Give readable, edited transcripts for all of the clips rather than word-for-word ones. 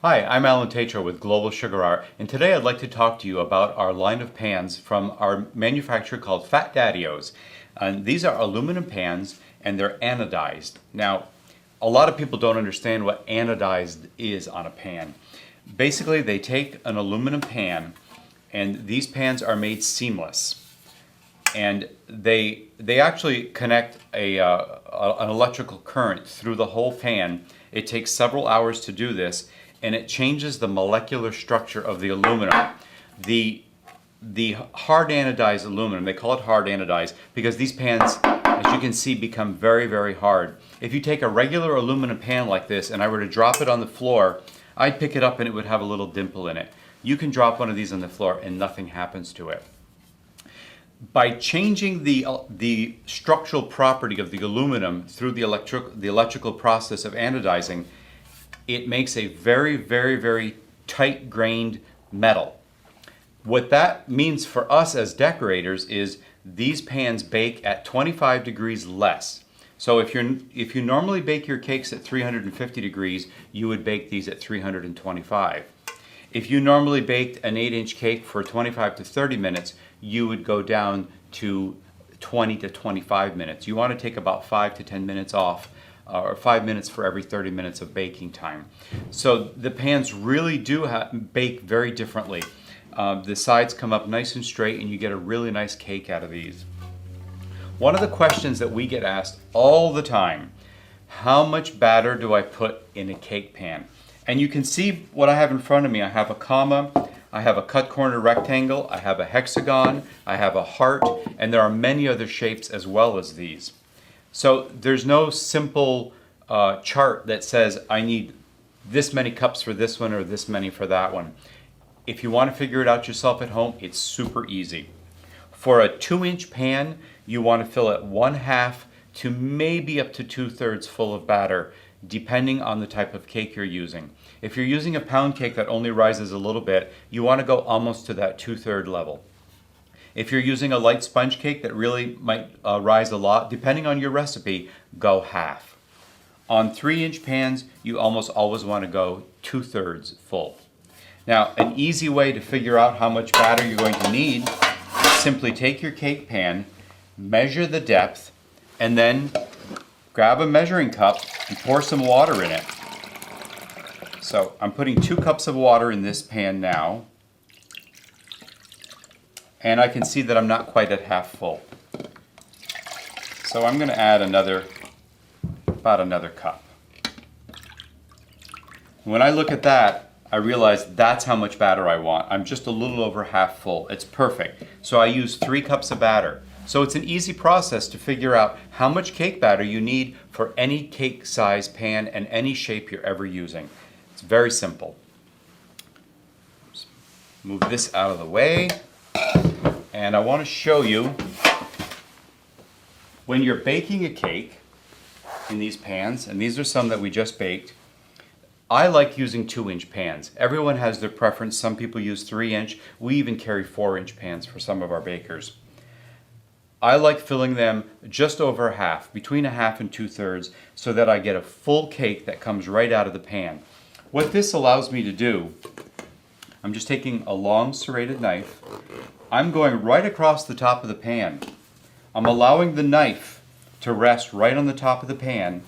Hi, I'm Alan Tetreault with Global Sugar Art, and today I'd like to talk to you about our line of pans from our manufacturer called Daddios. And these are aluminum pans, and they're anodized. Now, a lot of people don't understand what anodized is on a pan. Basically, they take an aluminum pan, and these pans are made seamless. And they actually connect an electrical current through the whole pan. It takes several hours to do this, and it changes the molecular structure of the aluminum. The hard anodized aluminum, they call it hard anodized because these pans, as you can see, become very, very hard. If you take a regular aluminum pan like this and I were to drop it on the floor, I'd pick it up and it would have a little dimple in it. You can drop one of these on the floor and nothing happens to it. By changing the structural property of the aluminum through the electrical process of anodizing, it makes a very, very, very tight-grained metal. What that means for us as decorators is these pans bake at 25 degrees less. So if you normally bake your cakes at 350 degrees, you would bake these at 325. If you normally baked an 8-inch cake for 25 to 30 minutes, you would go down to 20 to 25 minutes. You want to take about 5 to 10 minutes off, or 5 minutes for every 30 minutes of baking time. So the pans really do bake very differently. The sides come up nice and straight and you get a really nice cake out of these. One of the questions that we get asked all the time, how much batter do I put in a cake pan? And you can see what I have in front of me. I have a comma, I have a cut corner rectangle, I have a hexagon, I have a heart, and there are many other shapes as well as these. So there's no simple chart that says I need this many cups for this one or this many for that one. If you want to figure it out yourself at home, it's super easy. For a 2-inch pan, you want to fill it 1/2 to maybe up to 2/3 full of batter, depending on the type of cake you're using. If you're using a pound cake that only rises a little bit, you want to go almost to that 2/3 level. If you're using a light sponge cake that really might rise a lot, depending on your recipe, go 1/2. On 3-inch pans, you almost always want to go 2/3 full. Now, an easy way to figure out how much batter you're going to need is simply take your cake pan, measure the depth, and then grab a measuring cup and pour some water in it. So I'm putting 2 cups of water in this pan now, and I can see that I'm not quite at half full. So I'm going to add about another cup. When I look at that, I realize that's how much batter I want. I'm just a little over half full. It's perfect. So I use 3 cups of batter. So it's an easy process to figure out how much cake batter you need for any cake size pan and any shape you're ever using. It's very simple. Just move this out of the way. And I want to show you, when you're baking a cake in these pans, and these are some that we just baked, I like using 2-inch pans. Everyone has their preference. Some people use 3-inch. We even carry 4-inch pans for some of our bakers. I like filling them just over 1/2, between 1/2 and 2/3, so that I get a full cake that comes right out of the pan. What this allows me to do, I'm just taking a long serrated knife. I'm going right across the top of the pan. I'm allowing the knife to rest right on the top of the pan,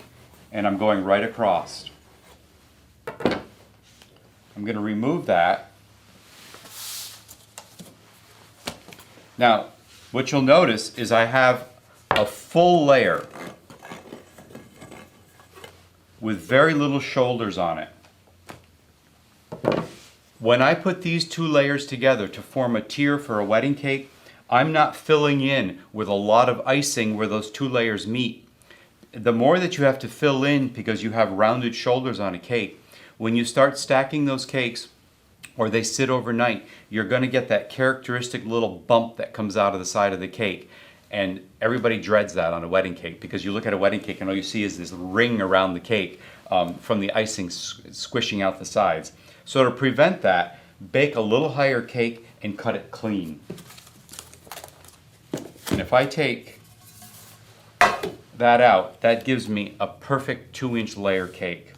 and I'm going right across. I'm going to remove that. Now, what you'll notice is I have a full layer with very little shoulders on it. When I put these 2 layers together to form a tier for a wedding cake, I'm not filling in with a lot of icing where those 2 layers meet. The more that you have to fill in because you have rounded shoulders on a cake, when you start stacking those cakes or they sit overnight, you're going to get that characteristic little bump that comes out of the side of the cake. And everybody dreads that on a wedding cake because you look at a wedding cake and all you see is this ring around the cake from the icing squishing out the sides. So to prevent that, bake a little higher cake and cut it clean. And if I take that out, that gives me a perfect 2-inch layer cake.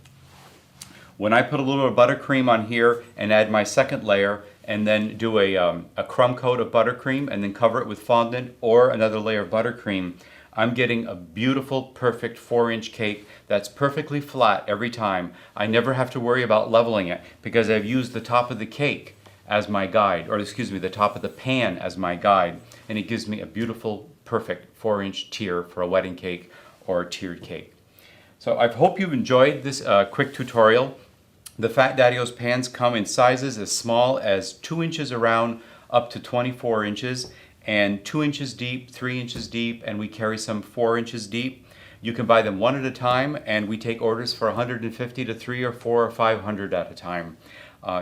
When I put a little bit of buttercream on here and add my second layer and then do a crumb coat of buttercream and then cover it with fondant or another layer of buttercream, I'm getting a beautiful, perfect 4-inch cake that's perfectly flat every time. I never have to worry about leveling it because I've used the top of the cake as my guide, or excuse me, the top of the pan as my guide, and it gives me a beautiful, perfect 4-inch tier for a wedding cake or a tiered cake. So I hope you've enjoyed this quick tutorial. The Fat Daddios pans come in sizes as small as 2 inches around up to 24 inches, and 2 inches deep, 3 inches deep, and we carry some 4 inches deep. You can buy them one at a time, and we take orders for 150 to 3 or 4 or 500 at a time.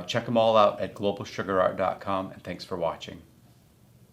Check them all out at globalsugarart.com, and thanks for watching.